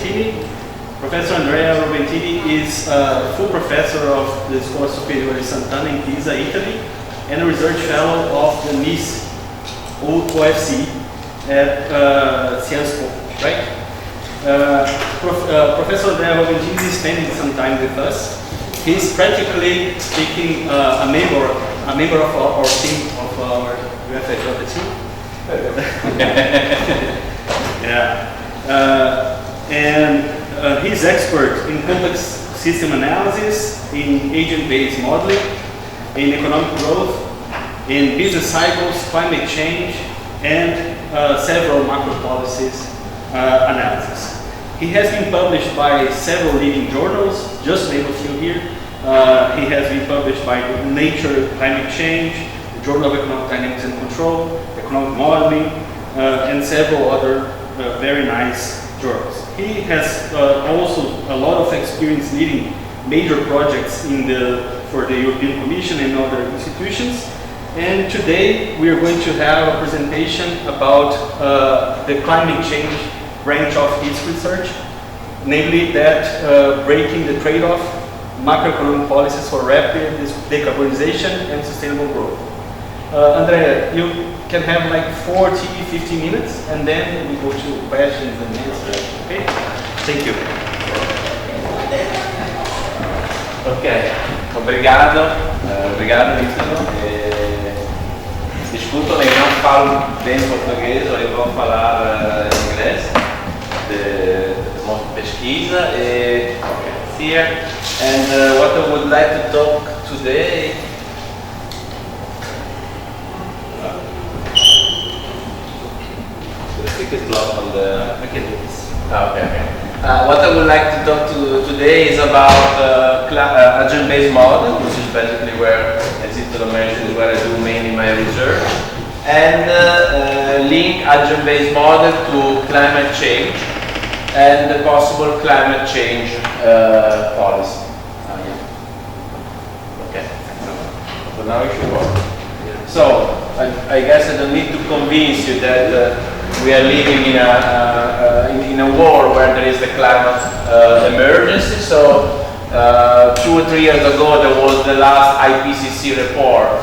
Roventini. Professor Andrea Roventini is a full professor of the Superiore in Pisa, Italy, and a research fellow of the NIS OFC at CICLO, right? Professor Andrea Roventini is spending some time with us. He's practically speaking a member of our team, of our UFRJ team. Yeah. And he's expert in complex system analysis, in agent-based modeling, in economic growth, in business cycles, climate change, and several macro policies analysis. He has been published by several leading journals, just name a few here. He has been published by Nature Climate Change, the Journal of Economic Dynamics and Control, Economic Modeling, and several other very nice journals. He has also a lot of experience leading major projects for the European Commission and other institutions. And today we are going to have a presentation about the climate change branch of his research, namely that breaking the trade-off, macroeconomic policies for rapid decarbonization and sustainable growth. Andrea, you can have like 40-50 minutes, and then we go to questions and answers. Okay? Thank you. Ok, obrigado, obrigado Ítalo. Desculpa, eu não falo bem português, eu vou falar em inglês, de uma pesquisa. Here, and what I would like to talk today. On the okay. What I would like to talk to today is about agent-based model, which is basically where, as Instituto mentioned, is where I do mainly my research, and link agent-based model to climate change and the possible climate change policy. Okay. So now it should work. So I guess I don't need to convince you that we are living in a war where there is the climate emergency. So 2 or 3 years ago there was the last IPCC report,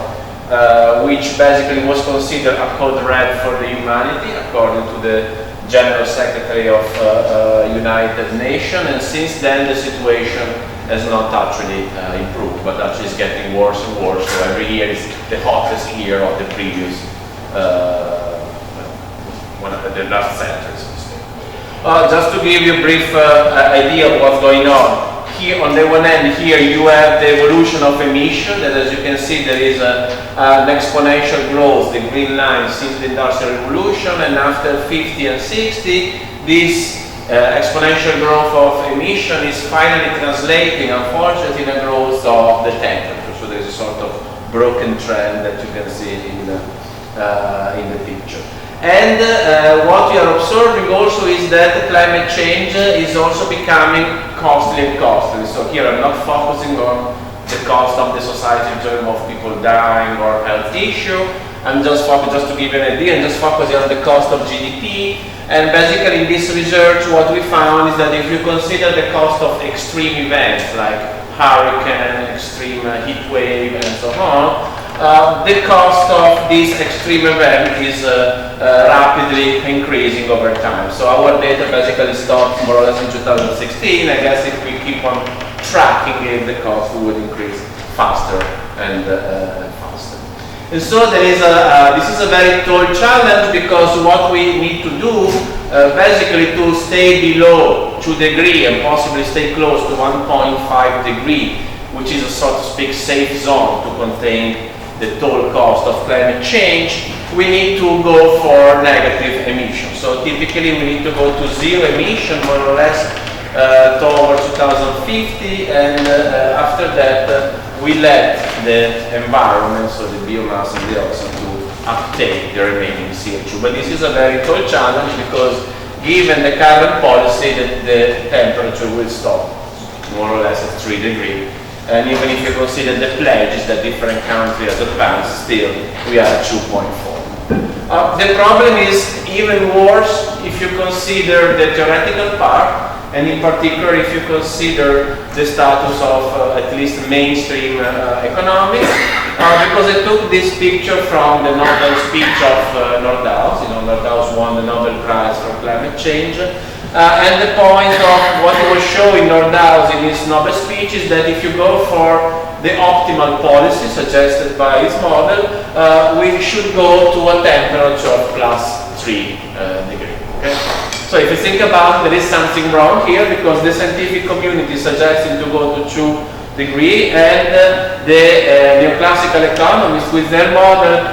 which basically was considered a code red for the humanity, according to the General Secretary of United Nations. And since then the situation has not actually improved, but actually is getting worse and worse. So every year is the hottest year of the previous one of the last centuries. Just to give you a brief idea of what's going on. Here, on the one hand, here you have the evolution of emission, that as you can see there is an exponential growth, the green line, since the Industrial Revolution, and after 50 and 60, this exponential growth of emission is finally translating, unfortunately, in a growth of the temperature. So there's a sort of broken trend that you can see in the picture. And what we are observing also is that climate change is also becoming costly and costly. So here I'm not focusing on the cost of the society in terms of people dying or health issue. I'm just to give you an idea, and just focusing on the cost of GDP. And basically in this research what we found is that if you consider the cost of extreme events like hurricane, extreme heat wave and so on, the cost of this extreme event is rapidly increasing over time. So our data basically stopped more or less in 2016. I guess if we keep on tracking it, the cost would increase faster and faster. And so there is this is a very tall challenge, because what we need to do basically to stay below 2 degrees and possibly stay close to 1.5 degree, which is a sort of speak safe zone to contain the total cost of climate change, we need to go for negative emissions. So typically we need to go to zero emission more or less towards 2050, and after that we let the environment, so the biomass and the oxygen, to uptake the remaining CO2. But this is a very tall challenge, because given the current policy, the temperature will stop more or less at 3 degrees. And even if you consider the pledges that different countries have advanced, still we are at 2.4. The problem is even worse if you consider the theoretical part, and in particular if you consider the status of at least mainstream economics, because I took this picture from the Nobel speech of Nordhaus. You know, Nordhaus won the Nobel Prize for climate change. And the point of what he was showing Nordhaus in his Nobel speech is that if you go for the optimal policy suggested by his model, we should go to a temperature of +3 degrees. Okay? So if you think about it, there is something wrong here, because the scientific community is suggesting to go to 2 degrees, and the neoclassical economists with their model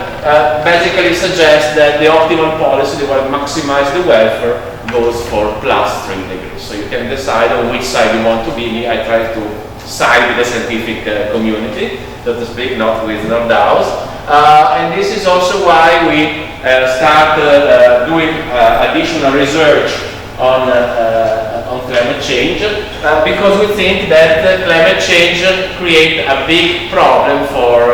basically suggest that the optimal policy, they will maximize the welfare, goes for +3 degrees. So you can decide on which side you want to be. I try to side with the scientific community, so to speak, not with Nordhaus. And this is also why we start doing additional research on climate change, because we think that climate change creates a big problem for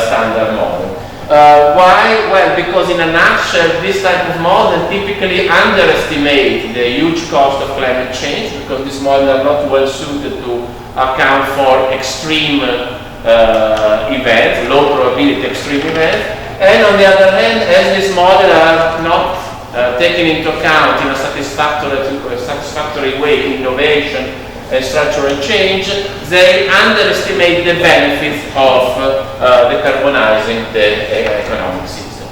standard model. Why? Well, because in a nutshell, this type of model typically underestimate the huge cost of climate change, because these models are not well suited to account for extreme events, low probability extreme events. And on the other hand, as these models are not taken into account in a satisfactory way innovation and structural change, they underestimate the benefits of decarbonizing the economic system.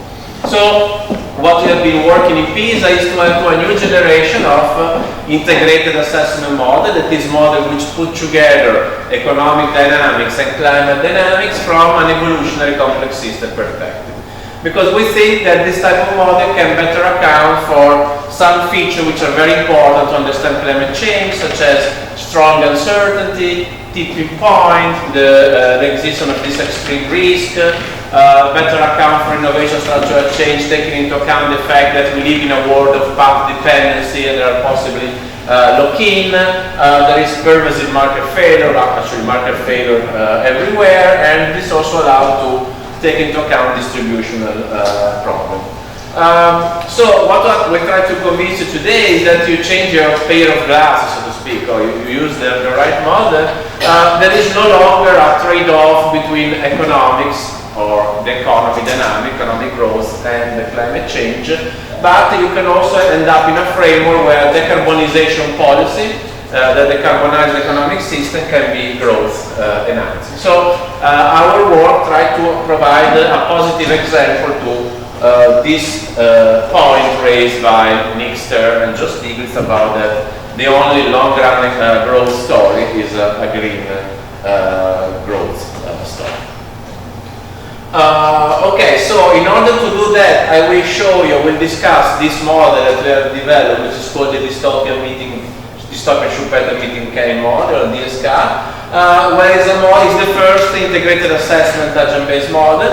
So what we have been working in Pisa is to have a new generation of integrated assessment model, that is model which put together economic dynamics and climate dynamics from an evolutionary complex system perspective. Because we think that this type of model can better account for some features which are very important to understand climate change, such as strong uncertainty, tipping point, the existence of this extreme risk, better account for innovation structural change, taking into account the fact that we live in a world of path dependency and there are possibly lock-in, there is pervasive market failure, actually market failure everywhere, and this also allows to take into account distributional problem. So what we try to convince you today is that you change your pair of glasses, so to speak, or you use the right model. There is no longer a trade-off between economics or the economy dynamic, economic growth, and the climate change, but you can also end up in a framework where decarbonization policy, the decarbonized economic system, can be growth enhancing. So our work tried to provide a positive example to this point raised by Nick Stern and Joe Stiglitz about that the only long-run growth story is a green growth story. Okay, so in order to do that, I will show you, we'll discuss this model that we have developed, which is called the Dystopian Schumpeter meeting K model, DSK, where is the first integrated assessment agent-based model,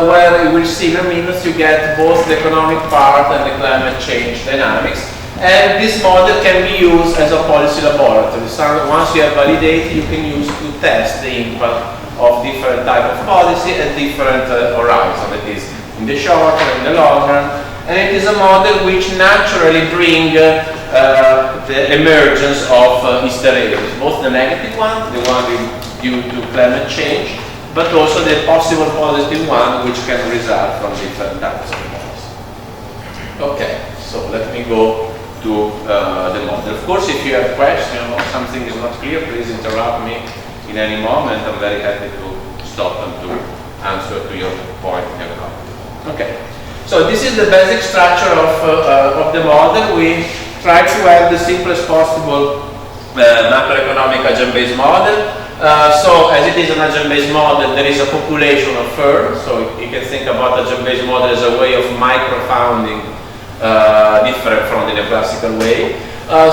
where you will see in a minute you get both the economic part and the climate change dynamics. And this model can be used as a policy laboratory. So once you have validated, you can use to test the impact of different type of policy at different horizons. That is in the short term, in the long run. And it is a model which naturally brings the emergence of Easter eggs, both the negative one, the one due to climate change, but also the possible positive one which can result from different types of policy. Okay, so let me go to the model. Of course, if you have questions or something is not clear, please interrupt me in any moment. I'm very happy to stop and to answer to your point. Okay, so this is the basic structure of the model. We try to have the simplest possible macroeconomic agent-based model. So as it is an agent-based model, there is a population of firms. So you can think about agent-based model as a way of micro-founding, different from the neoclassical way.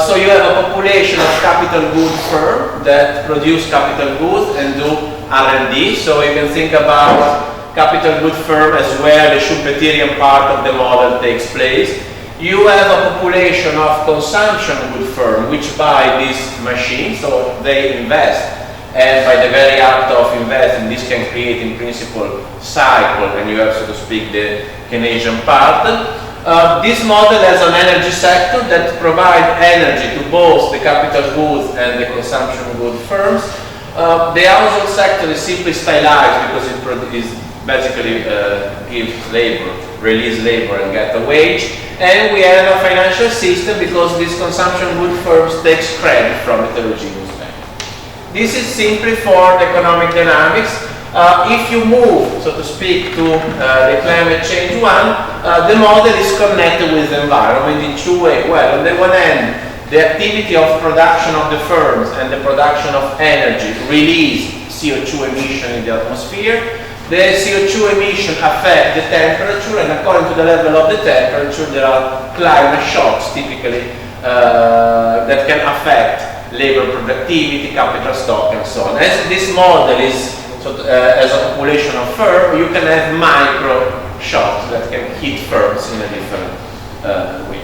So you have a population of capital goods firms that produce capital goods and do R&D. So you can think about capital good firm as where the Schumpeterian part of the model takes place. You have a population of consumption good firm which buy these machines, so they invest, and by the very act of investing, this can create in principle cycle, and you have, so to speak, the Keynesian part. This model has an energy sector that provides energy to both the capital goods and the consumption goods firms. The household sector is simply stylized because it basically gives labor, release labor and get a wage. And we have a financial system because these consumption good firms take credit from heterogeneous bank. This is simply for the economic dynamics. If you move, so to speak, to the climate change one, the model is connected with the environment in two ways. Well, on the one hand, the activity of production of the firms and the production of energy release CO2 emission in the atmosphere. The CO2 emission affect the temperature, and according to the level of the temperature, there are climate shocks typically that can affect labor productivity, capital stock, and so on. As this model is as a population of firms, you can have micro shocks that can hit firms in a different way.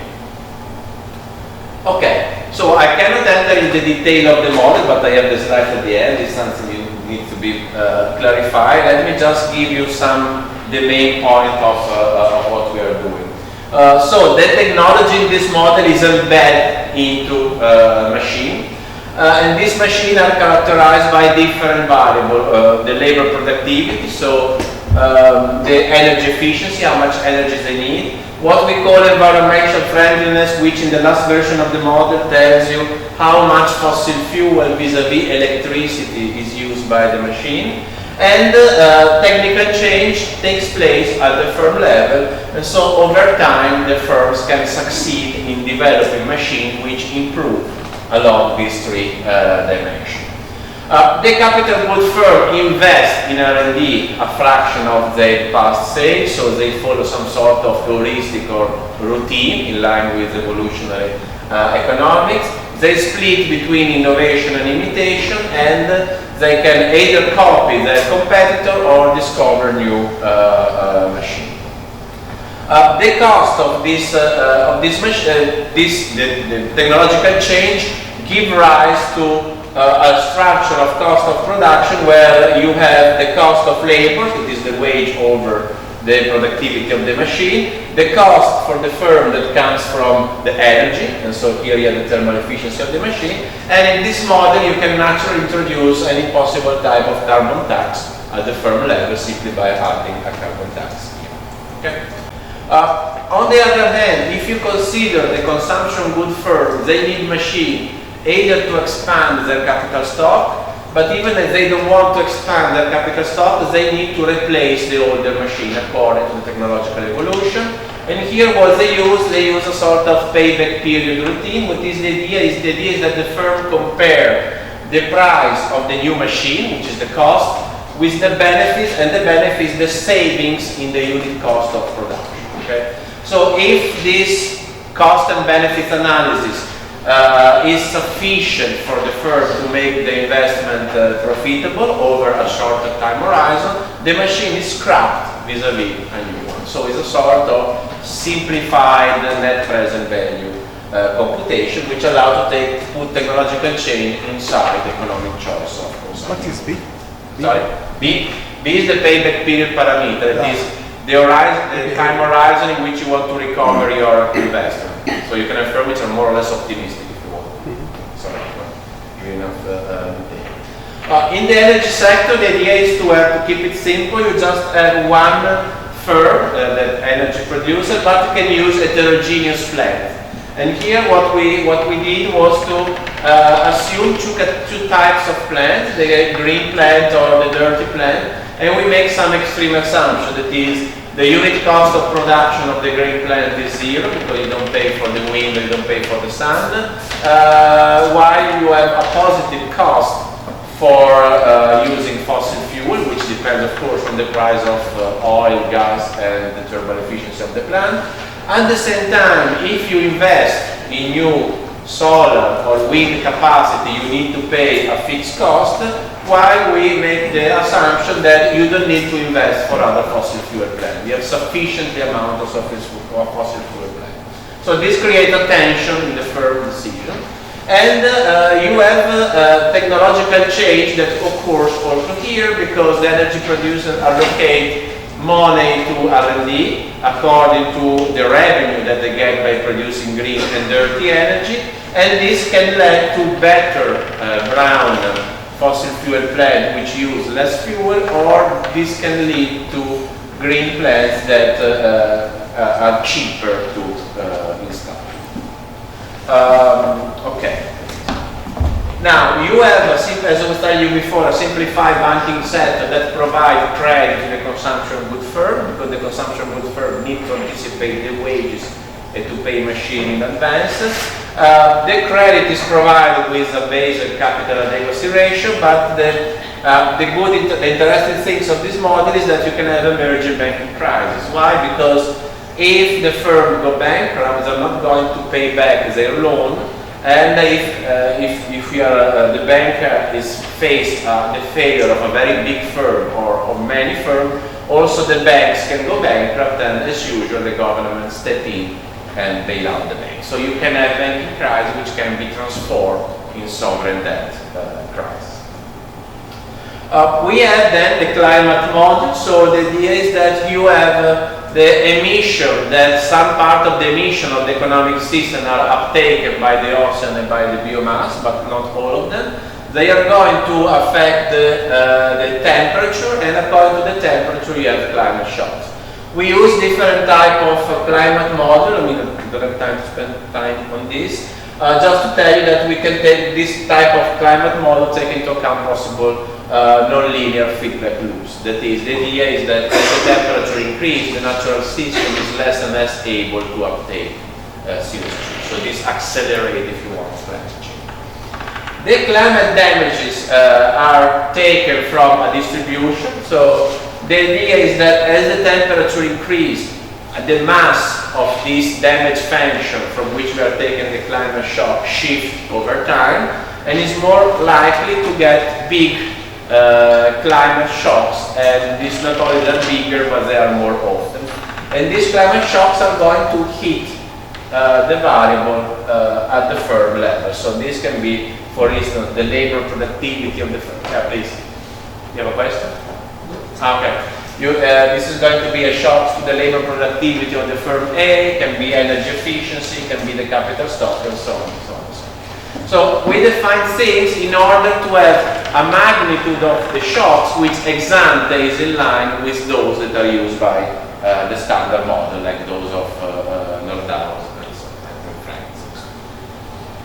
Okay, so I cannot enter in the detail of the model, but I have the slide at the end. It's something you need to be clarified. Let me just give you the main point of what we are doing. So the technology in this model is embedded into machine. And these machines are characterized by different variables. The labor productivity, so the energy efficiency, how much energy they need. What we call environmental friendliness, which in the last version of the model tells you how much fossil fuel vis-a-vis electricity is used by the machine. And technical change takes place at the firm level, and so over time the firms can succeed in developing machines which improve along these three dimensions. The capital good firm invest in R&D a fraction of their past sales, so they follow some sort of heuristic or routine in line with evolutionary economics. They split between innovation and imitation, and they can either copy their competitor or discover new machine. The cost of the technological change give rise to a structure of cost of production where you have the cost of labor, it is the wage over the productivity of the machine, the cost for the firm that comes from the energy, and so here you have the thermal efficiency of the machine, and in this model you can naturally introduce any possible type of carbon tax at the firm level simply by adding a carbon tax. Okay? On the other hand, if you consider the consumption good firms, they need machine either to expand their capital stock, but even if they don't want to expand their capital stock, they need to replace the older machine according to the technological evolution. And here what they use a sort of payback period routine. What is the idea? The idea is that the firm compare the price of the new machine, which is the cost, with the benefits, and the benefit is the savings in the unit cost of production. Okay? So if this cost and benefit analysis is sufficient for the firm to make the investment profitable over a shorter time horizon, the machine is scrapped vis-a-vis a new one. So it's a sort of simplified net present value computation, which allows to put technological change inside the economic choice of consumption. What is B? Sorry, B is the payback period parameter. It is the time horizon in which you want to recover your investment. So you can affirm it are more or less optimistic if you want. Sorry, not giving enough detail. In the energy sector, the idea is to keep it simple. You just have one firm, that energy producer, but you can use heterogeneous plant. And here what we did was to assume two types of plants, the green plant or the dirty plant, and we make some extreme assumption, that is, the unit cost of production of the green plant is zero because you don't pay for the wind, you don't pay for the sun, while you have a positive cost for using fossil fuel, which depends of course on the price of oil, gas, and the thermal efficiency of the plant. At the same time, if you invest in new solar or wind capacity, you need to pay a fixed cost, while we make the assumption that you don't need to invest for other fossil fuel plants. You have sufficient amount of fossil fuel plants. So this creates a tension in the firm decision. And you have technological change that occurs also here, because the energy producers allocate money to R&D according to the revenue that they get by producing green and dirty energy, and this can lead to better brown fossil fuel plants which use less fuel, or this can lead to green plants that are cheaper to install. Okay. Now, you have, as I was telling you before, a simplified banking sector that provides credit to the consumption good firm, because the consumption good firm need to anticipate the wages and to pay machine in advance. The credit is provided with a basic capital adequacy ratio, but the interesting things of this model is that you can have emerging banking crisis. Why? Because if the firm go bankrupt, they're not going to pay back their loan. And if the bank is faced the failure of a very big firm or of many firms, also the banks can go bankrupt, and as usual the government step in and bail out the bank. So you can have banking crisis which can be transformed in sovereign debt crisis. We have then the climate model. So the idea is that you have the emission, that some part of the emission of the economic system are uptaken by the ocean and by the biomass, but not all of them. They are going to affect the temperature, and according to the temperature you have climate shocks. We use different type of climate model. I mean, I don't have time to spend time on this. Just to tell you that we can take this type of climate model, take into account possible non-linear feedback loops. That is, the idea is that as the temperature increases, the natural system is less and less able to uptake CO2. So this accelerates, if you want, climate change. The climate damages are taken from a distribution. So the idea is that as the temperature increases, the mass of this damage function from which we are taking the climate shock shift over time, and is more likely to get big climate shocks, and this not only that bigger, but they are more often. And these climate shocks are going to hit the variable at the firm level. So this can be, for instance, the labor productivity of the firm. Yeah, please. You have a question? Okay. This is going to be a shock to the labor productivity of the firm A, can be energy efficiency, can be the capital stock, and so on and so on. So we define things in order to have a magnitude of the shocks which ex ante is in line with those that are used by the standard model, like those of Nordhaus and France.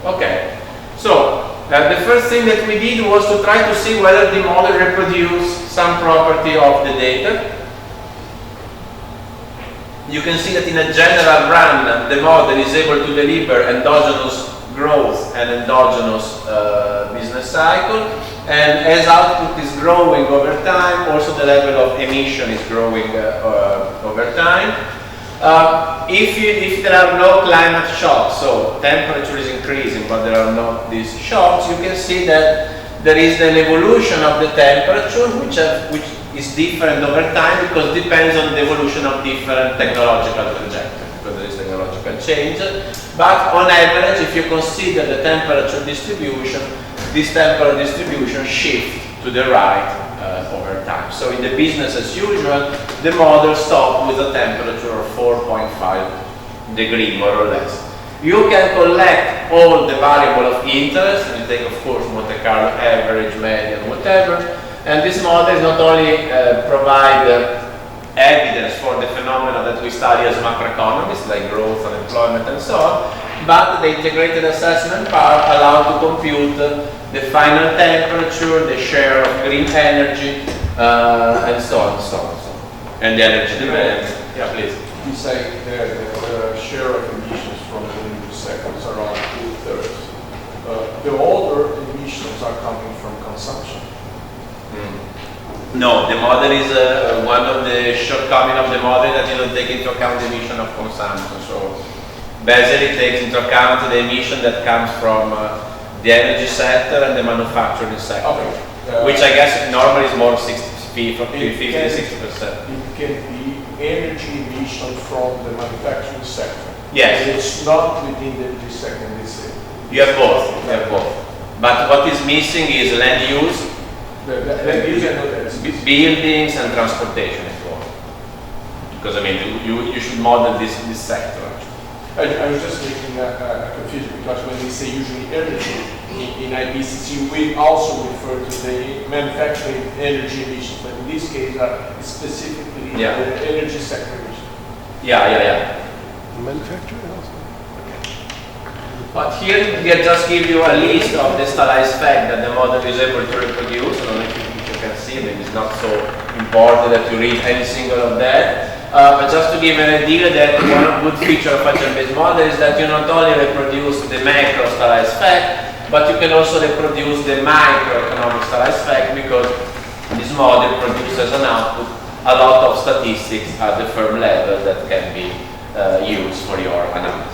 Okay, so the first thing that we did was to try to see whether the model reproduced some property of the data. You can see that in a general run, the model is able to deliver endogenous growth and endogenous business cycle, and as output is growing over time, also the level of emission is growing over time. If there are no climate shocks, so temperature is increasing but there are not these shocks, you can see that there is an evolution of the temperature which is different over time, because it depends on the evolution of different technological trajectories, because there is technological change. But on average, if you consider the temperature distribution, this temperature distribution shifts to the right over time. So in the business as usual, the model stops with a temperature of 4.5 degrees, more or less. You can collect all the variables of interest, and you take, of course, Monte Carlo average, median, whatever. And this model is not only provide evidence for the phenomena that we study as macroeconomists, like growth, unemployment, and so on, but the integrated assessment part allows to compute the final temperature, the share of green energy, and so on, so on, so on. And the energy demand. Yeah, please. You say that the share of emissions from the new sector is around 2/3. The older emissions are coming from consumption. No, the model is one of the shortcomings of the model that you don't take into account the emission of consumption. So basically it takes into account the emission that comes from the energy sector and the manufacturing sector, okay. Which I guess normally is more 50-60%. It can be energy emission from the manufacturing sector. Yes. It's not within the second. You have both. You have both. But what is missing is land use. Land use and buildings and transportation as well. because I mean you should model this sector. I was just making a confusion because when we say usually energy in IPCC, we also refer to the manufacturing energy emissions, but in this case specifically the energy sector emissions. Yeah. Manufacturing also. But here we just give you a list of the stylized fact that the model is able to reproduce. I don't know if you can see, maybe it's not so important that you read any single of that. But just to give an idea that one good feature of agent-based model is that you not only reproduce the macro stylized fact, but you can also reproduce the microeconomic stylized fact, because this model produces an output a lot of statistics at the firm level that can be used for your analysis.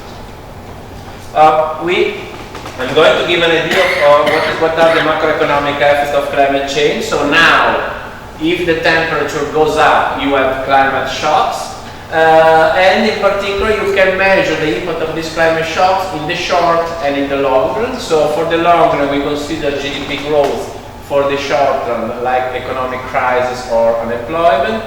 I'm going to give an idea of what are the macroeconomic effects of climate change. So now, if the temperature goes up, you have climate shocks, and in particular you can measure the impact of these climate shocks in the short and in the long run. So for the long run we consider GDP growth, for the short run like economic crisis or unemployment.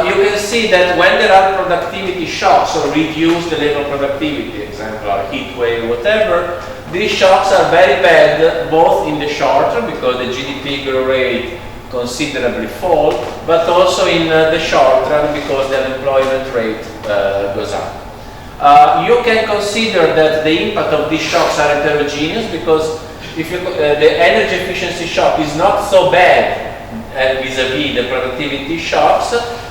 You can see that when there are productivity shocks, or reduce the level of productivity, example heat wave, whatever, these shocks are very bad both in the short term because the GDP growth rate considerably fall, but also in the short run because the unemployment rate goes up. You can consider that the impact of these shocks are heterogeneous, because if the energy efficiency shock is not so bad vis-a-vis the productivity shocks,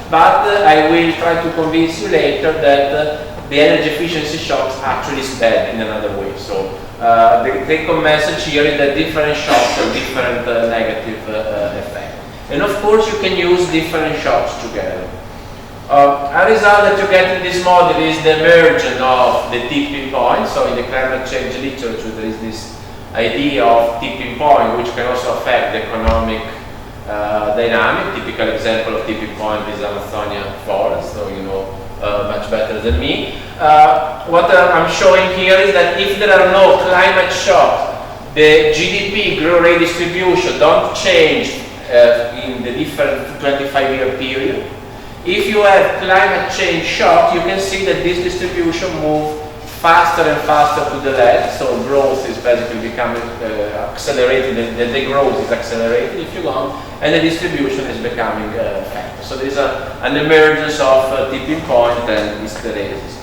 but I will try to convince you later that the energy efficiency shocks actually is bad in another way. So the take-home message here is that different shocks have different negative effects. And of course you can use different shocks together. A result that you get in this model is the emergence of the tipping point. So in the climate change literature there is this idea of tipping point, which can also affect the economic dynamic. Typical example of tipping point is Amazonian forest, so you know much better than me. What I'm showing here is that if there are no climate shocks, the GDP growth rate distribution don't change in the different 25-year period. If you have climate change shock, you can see that this distribution moves faster and faster to the left, so growth is basically becoming accelerated, the growth is accelerated if you want, and the distribution is becoming faster. So there is an emergence of tipping point and hysteresis.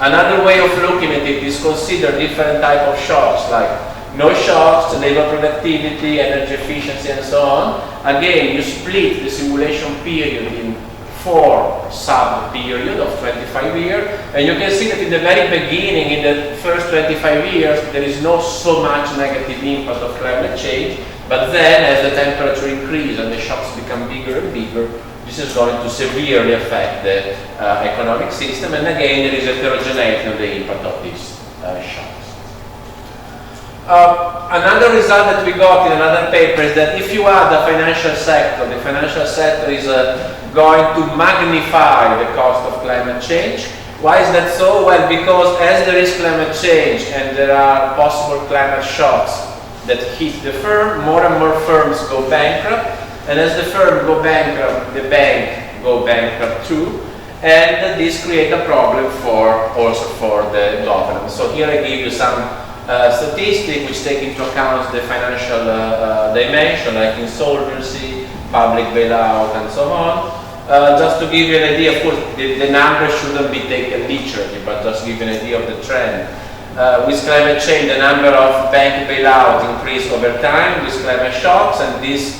Another way of looking at it is consider different type of shocks, like no shocks, labor productivity, energy efficiency, and so on. Again, you split the simulation period in 4 sub-periods of 25 years, and you can see that in the very beginning, in the first 25 years, there is not so much negative impact of climate change, but then as the temperature increases and the shocks become bigger and bigger, this is going to severely affect the economic system, and again, there is heterogeneity of the impact of these shocks. Another result that we got in another paper is that if you add the financial sector is going to magnify the cost of climate change. Why is that so? Well, because as there is climate change and there are possible climate shocks that hit the firm, more and more firms go bankrupt, and as the firm go bankrupt, the bank go bankrupt too, and this creates a problem also for the government. So here I give you some statistic which take into account the financial dimension, like insolvency, public bailout, and so on. Just to give you an idea, of course, the numbers shouldn't be taken literally, but just give you an idea of the trend. With climate change, the number of bank bailout increase over time with climate shocks, and these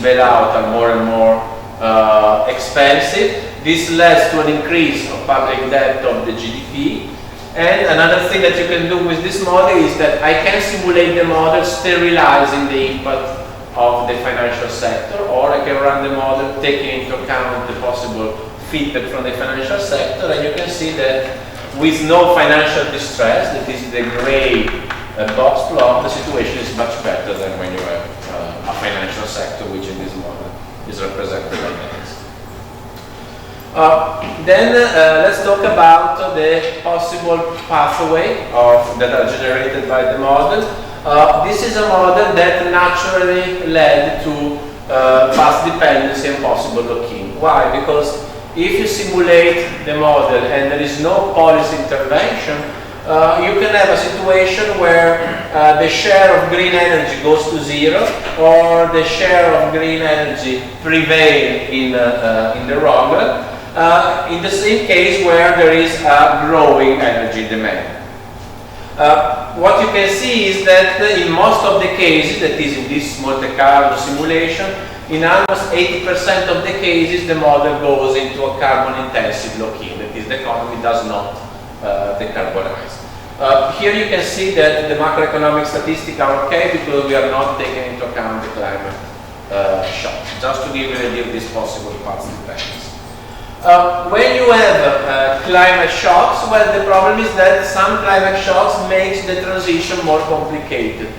bailouts are more and more expensive. This leads to an increase of public debt of the GDP. And another thing that you can do with this model is that I can simulate the model sterilizing the impact of the financial sector, or I can run the model taking into account the possible feedback from the financial sector, and you can see that with no financial distress, that is the gray box plot, the situation is much better than when you have a financial sector, which in this model is represented by this. Then let's talk about the possible pathway that are generated by the model. This is a model that naturally led to path dependency and possible lock-in. Why? Because if you simulate the model and there is no policy intervention, you can have a situation where the share of green energy goes to zero, or the share of green energy prevail in the wrong, in the same case where there is a growing energy demand. What you can see is that in most of the cases, that is in this Monte Carlo simulation, in almost 80% of the cases the model goes into a carbon intensive lock-in, that is the economy does not decarbonize. Here you can see that the macroeconomic statistics are okay because we are not taking into account the climate shock, just to give you an idea of this possible past dependence. When you have climate shocks, well, the problem is that some climate shocks makes the transition more complicated.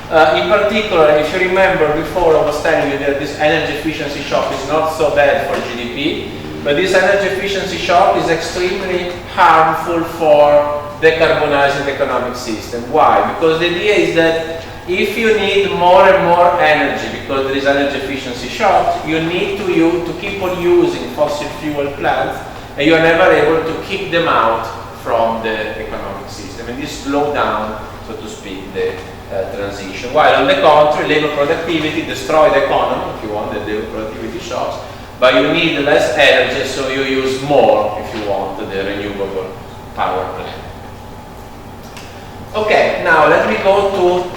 In particular, if you remember before I was telling you that this energy efficiency shock is not so bad for GDP, but this energy efficiency shock is extremely harmful for decarbonizing the economic system. Why? Because the idea is that if you need more and more energy because there is energy efficiency shock, you need to keep on using fossil fuel plants, and you are never able to kick them out from the economic system, and this slow down, so to speak, the transition. While on the contrary, labor productivity destroys the economy, if you want, the labor productivity shocks, but you need less energy, so you use more, if you want, the renewable power plant. Okay, now let me go to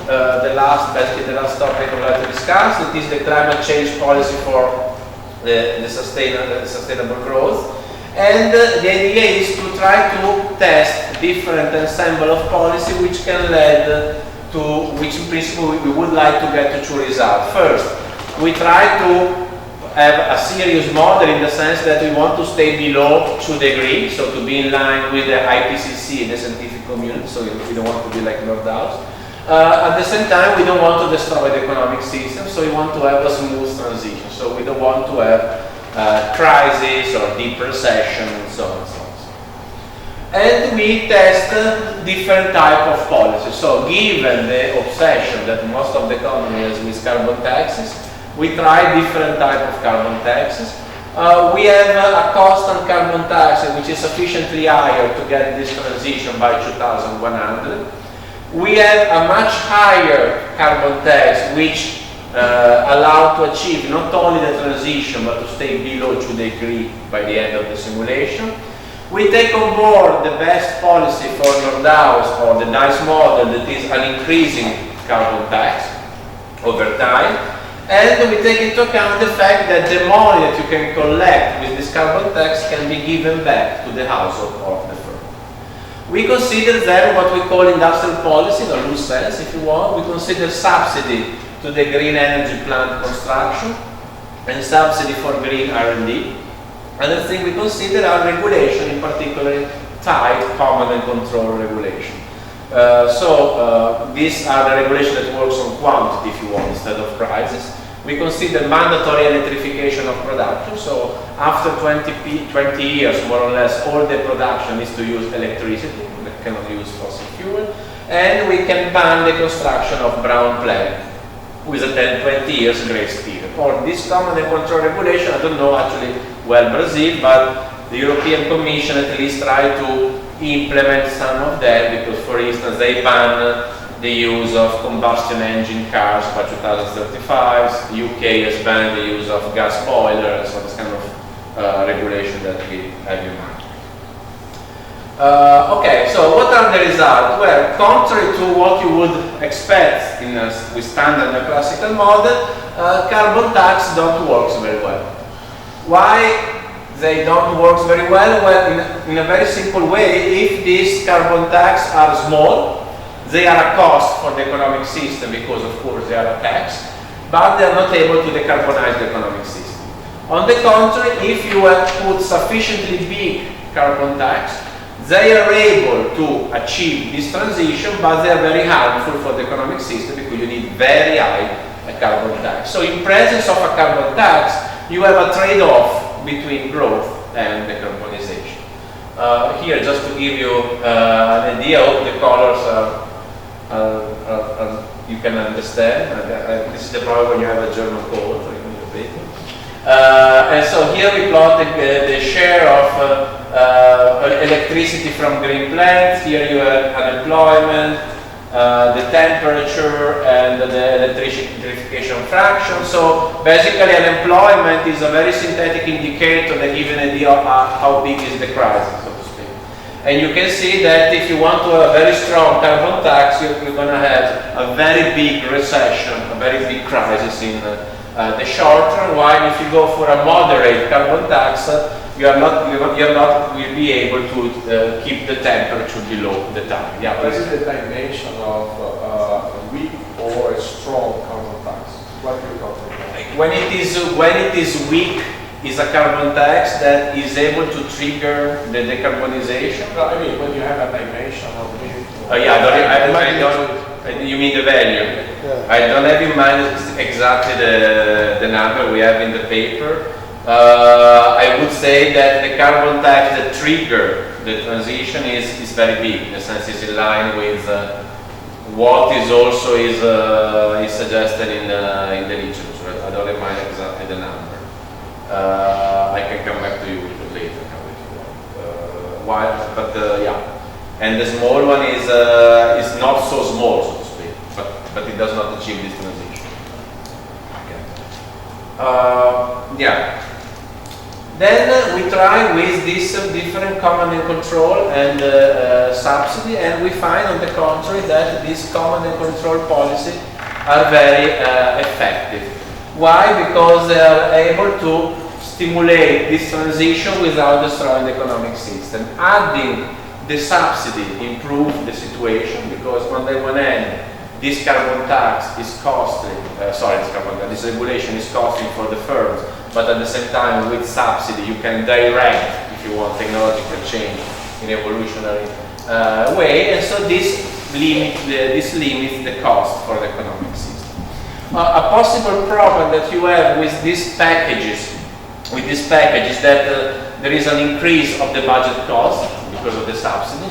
the last topic I'd like to discuss. That is the climate change policy for the sustainable growth. And the idea is to try to test different ensemble of policy which can lead to, which in principle we would like to get to two results. First, we try to have a serious model in the sense that we want to stay below 2 degrees, so to be in line with the IPCC, the scientific community, so we don't want to be like Nordhaus. At the same time, we don't want to destroy the economic system, so we want to have a smooth transition, so we don't want to have crisis or deep recession and so on and so on. And we test different type of policies. So given the obsession that most of the economy has with carbon taxes, we try different type of carbon taxes. We have a cost on carbon tax which is sufficiently higher to get this transition by 2100. We have a much higher carbon tax which allow to achieve not only the transition but to stay below 2 degrees by the end of the simulation. We take on board the best policy for Nordhaus or the NICE model, that is an increasing carbon tax over time. And we take into account the fact that the money that you can collect with this carbon tax can be given back to the household of the firm. We consider then what we call industrial policy, or loose sense if you want. We consider subsidy to the green energy plant construction and subsidy for green R&D. Another thing we consider are regulation, in particular tight command and control regulation. These are the regulation that works on quantity, if you want, instead of prices. We consider mandatory electrification of production. So after 20 years, more or less, all the production is to use electricity. We cannot use fossil fuel. And we can ban the construction of brown plant with a 10-20 years grace period. Or this command and control regulation, I don't know actually, well, Brazil, but the European Commission at least tried to implement some of them, because for instance they ban the use of combustion engine cars by 2035, the UK has banned the use of gas boilers, so this kind of regulation that we have in mind. Okay, so what are the results? Well, contrary to what you would expect with standard classical model, carbon tax don't work very well. Why they don't work very well? Well, in a very simple way, if these carbon tax are small, they are a cost for the economic system because of course they are a tax, but they are not able to decarbonize the economic system. On the contrary, if you have put sufficiently big carbon tax, they are able to achieve this transition, but they are very harmful for the economic system because you need very high carbon tax. So in presence of a carbon tax, you have a trade-off between growth and decarbonization. Here, just to give you an idea of the colors you can understand. This is the problem when you have a German code in your paper. And so here we plotted the share of electricity from green plants. Here you have unemployment, the temperature, and the electrification fraction. So basically unemployment is a very synthetic indicator that gives an idea of how big is the crisis, so to speak. And you can see that if you want to have a very strong carbon tax, you're going to have a very big recession, a very big crisis in the short term, while if you go for a moderate carbon tax, you will be able to keep the temperature below the target. Yeah, what is the dimension of a weak or a strong carbon tax? What are you talking about? When it is weak, is a carbon tax that is able to trigger the decarbonization. No, I mean when you have a dimension of weak. You mean the value? Yeah. I don't have in mind exactly the number we have in the paper. I would say that the carbon tax that trigger the transition is very big. In the sense, it's in line with what is also is suggested in the literature. I don't have in mind exactly the number. I can come back to you with it later if you want. Yeah, and the small one is not so small, so to speak, but it does not achieve this transition. Okay. Yeah. Then we try with this different command and control and subsidy, and we find on the contrary that these command and control policy are very effective. Why? Because they are able to stimulate this transition without destroying the economic system. Adding the subsidy improves the situation, because on the one hand, this carbon tax is costly, this regulation is costly for the firms, but at the same time with subsidy you can direct, if you want, technological change in evolutionary way, and so this limits the cost for the economic system. A possible problem that you have with these packages, that there is an increase of the budget cost because of the subsidy.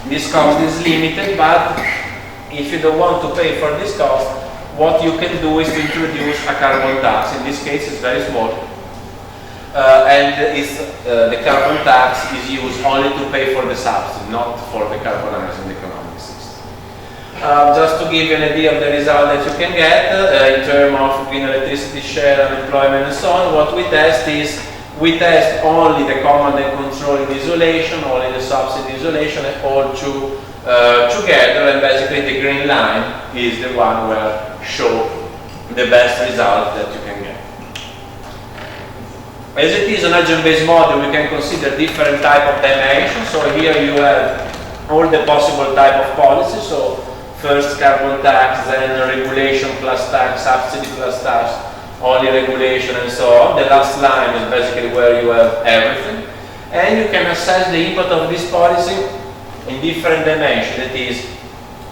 This cost is limited, but if you don't want to pay for this cost, what you can do is to introduce a carbon tax. In this case, it's very small, and the carbon tax is used only to pay for the subsidy, not for decarbonizing the economic system. Just to give you an idea of the result that you can get in terms of green electricity share, unemployment, and so on, what we test is we test only the command and control in isolation, only the subsidy isolation, and all two together, and basically the green line is the one where show the best result that you can get. As it is an agent-based model, we can consider different type of dimensions. So here you have all the possible type of policies. So first carbon tax, then regulation plus tax, subsidy plus tax, only regulation, and so on. The last line is basically where you have everything. And you can assess the impact of this policy in different dimensions. That is,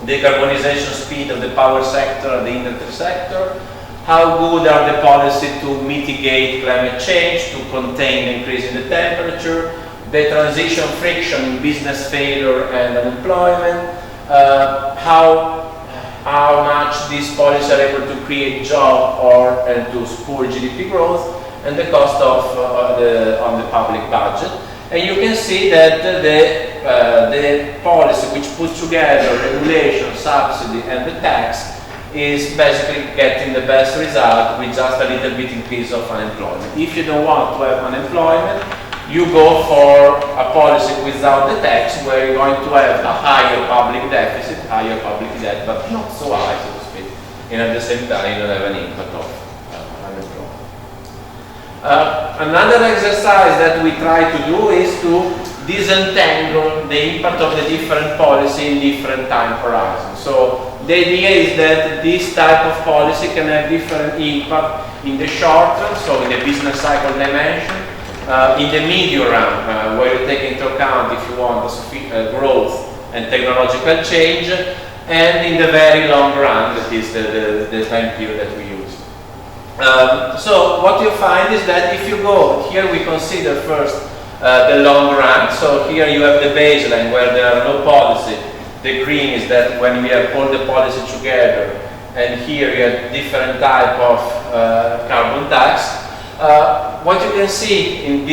decarbonization speed of the power sector and the industry sector. How good are the policies to mitigate climate change, to contain the increase in the temperature, the transition friction in business failure and unemployment, how much these policies are able to create jobs and to spur GDP growth, and the cost on the public budget. And you can see that the policy which puts together regulation, subsidy, and the tax is basically getting the best result with just a little bit increase of unemployment. If you don't want to have unemployment, you go for a policy without the tax, where you're going to have a higher public deficit, higher public debt, but not so high, so to speak. And at the same time, you don't have an impact of unemployment. Another exercise that we try to do is to disentangle the impact of the different policy in different time horizons. So the idea is that this type of policy can have different impact in the short term, so in the business cycle dimension, in the medium run, where you take into account, if you want, growth and technological change, and in the very long run, that is the time period that we use. So what you find is that if you go, here we consider first the long run. So here you have the baseline where there are no policy. The green is that when we have all the policy together, and here you have different type of carbon tax. What you can see in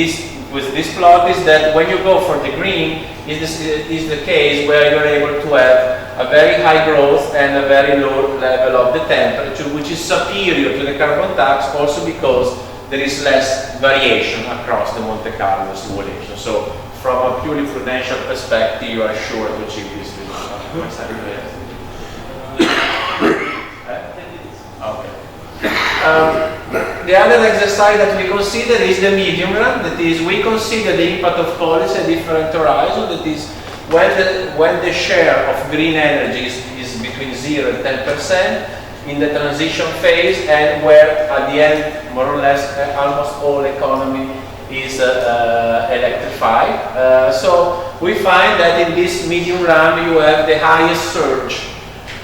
with this plot is that when you go for the green, is the case where you're able to have a very high growth and a very low level of the temperature, which is superior to the carbon tax, also because there is less variation across the Monte Carlo simulation. So from a purely prudential perspective, you are sure to achieve this result. The other exercise that we consider is the medium run. That is, we consider the impact of policy at different horizons. That is, when the share of green energy is between 0 and 10% in the transition phase, and where at the end, more or less, almost all economy is electrified. So we find that in this medium run, you have the highest surge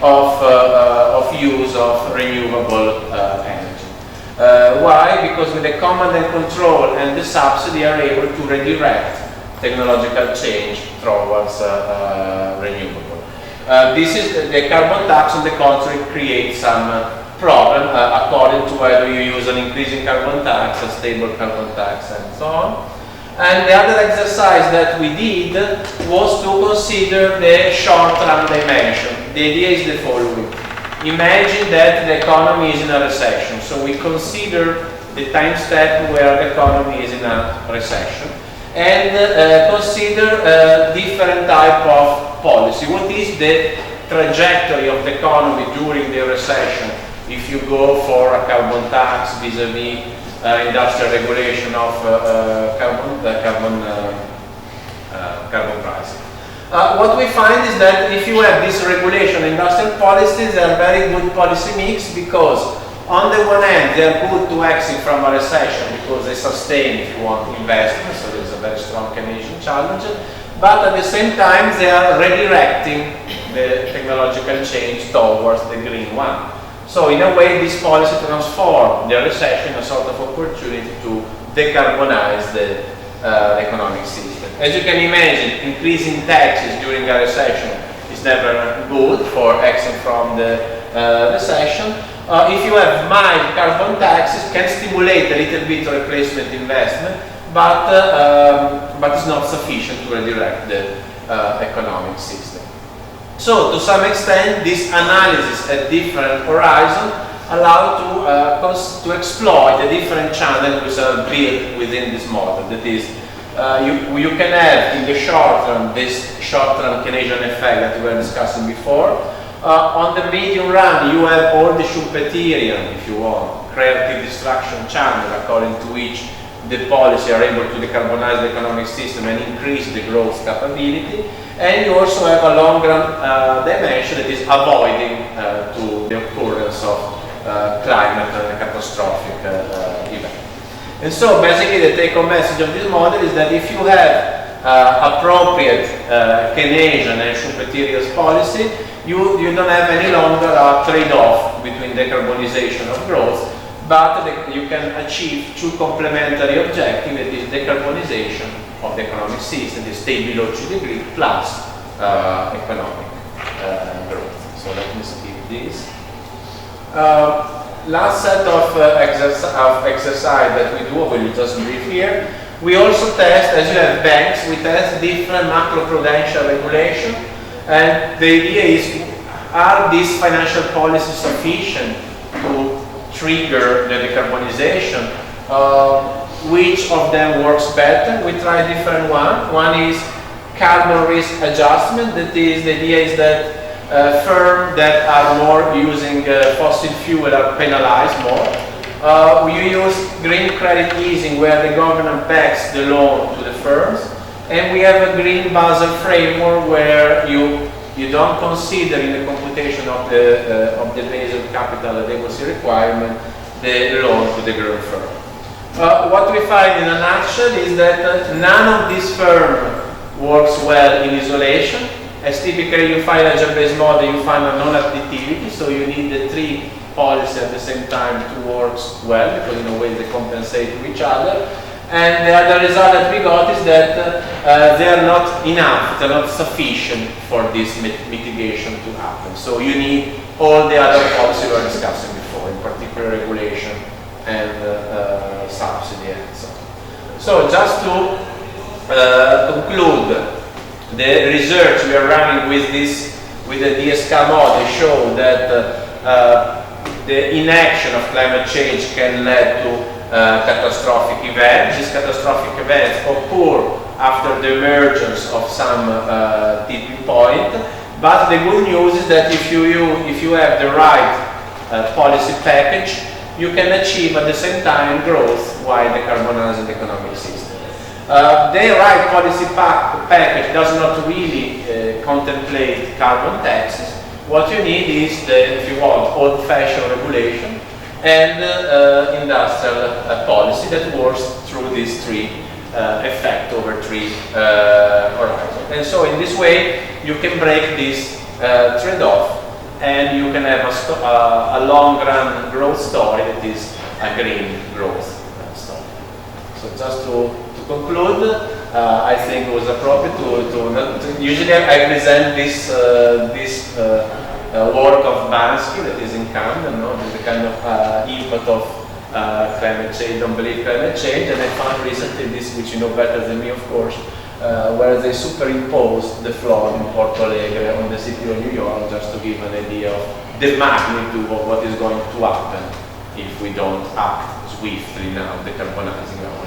of use of renewable energy. Why? Because with the command and control and the subsidy are able to redirect technological change towards renewable. This is the carbon tax, on the contrary, creates some problem according to whether you use an increasing carbon tax, a stable carbon tax, and so on. And the other exercise that we did was to consider the short-run dimension. The idea is the following. Imagine that the economy is in a recession. So we consider the time step where the economy is in a recession and consider different type of policy. What is the trajectory of the economy during the recession if you go for a carbon tax vis-a-vis industrial regulation of carbon pricing? What we find is that if you have this regulation, industrial policies, they are very good policy mix, because on the one hand they are good to exit from a recession because they sustain, if you want, investment, so there is a very strong Canadian challenge, but at the same time they are redirecting the technological change towards the green one. So in a way this policy transforms the recession a sort of opportunity to decarbonize the economic system. As you can imagine, increasing taxes during a recession is never good for exit from the recession. If you have mild carbon taxes, can stimulate a little bit replacement investment, but it's not sufficient to redirect the economic system. So to some extent, this analysis at different horizons allow to exploit the different channels which are built within this model. That is, you can have in the short term this short-term Canadian effect that we were discussing before. On the medium run, you have all the Schumpeterian, if you want, creative destruction channel, according to which the policy are able to decarbonize the economic system and increase the growth capability. And you also have a long-run dimension that is avoiding to the occurrence of climate and catastrophic event. And so basically the take-home message of this model is that if you have appropriate Canadian and Schumpeterian policy, you don't have any longer a trade-off between decarbonization of growth, but you can achieve two complementary objectives, that is decarbonization of the economic system, the stay below 2 degrees, plus economic growth. So let me skip this. Last set of exercise that we do, I will just brief here. We also test, as you have banks, we test different macroprudential regulation, and the idea is, are these financial policies sufficient to trigger the decarbonization? Which of them works better? We try different one. One is carbon risk adjustment. That is, the idea is that firms that are more using fossil fuel are penalized more. We use green credit easing, where the government backs the loan to the firms, and we have a green Basel framework where you don't consider in the computation of the Basel capital adequacy requirement the loan to the green firm. What we find in a nutshell is that none of these firms works well in isolation. As typically you find a algebraic model, you find a non-additivity, so you need the three policies at the same time to work well, because in a way they compensate to each other. And the other result that we got is that they are not enough, they are not sufficient for this mitigation to happen. So you need all the other policies we were discussing before, in particular regulation and subsidy. So just to conclude, the research we are running with the DSK model show that the inaction of climate change can lead to catastrophic events. These catastrophic events occur after the emergence of some tipping point. But the good news is that if you have the right policy package, you can achieve at the same time growth while decarbonizing the economic system. The right policy package does not really contemplate carbon taxes. What you need is if you want, old-fashioned regulation and industrial policy that works through these three effect over three horizons. And so in this way, you can break this trade-off and you can have a long-run growth story that is a green growth story. So just to conclude, I think it was appropriate to usually I present this work of Bansky that is in Canal, the kind of impact of climate change, don't believe climate change, and I found recently this, which you know better than me of course, where they superimposed the flood in Porto Alegre on the city of New York, just to give an idea of the magnitude of what is going to happen if we don't act swiftly now, decarbonizing our